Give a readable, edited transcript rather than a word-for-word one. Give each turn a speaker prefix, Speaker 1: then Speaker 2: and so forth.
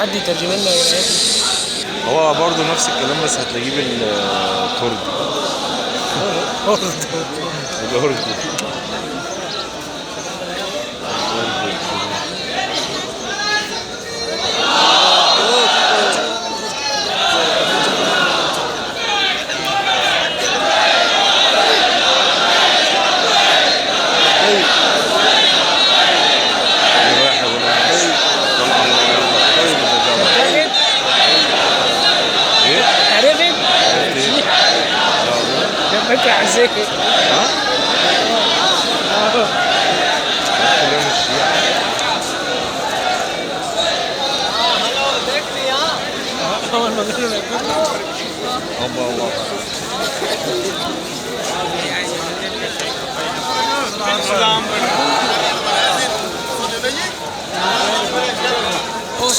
Speaker 1: حد يترجم لنا القرايات دي.
Speaker 2: هو برضه نفس الكلام بس هتلاقيه بالكردي. الأردن.
Speaker 1: فكرة عزيزي.
Speaker 2: ها؟ كلهم الشيعة. الله الله.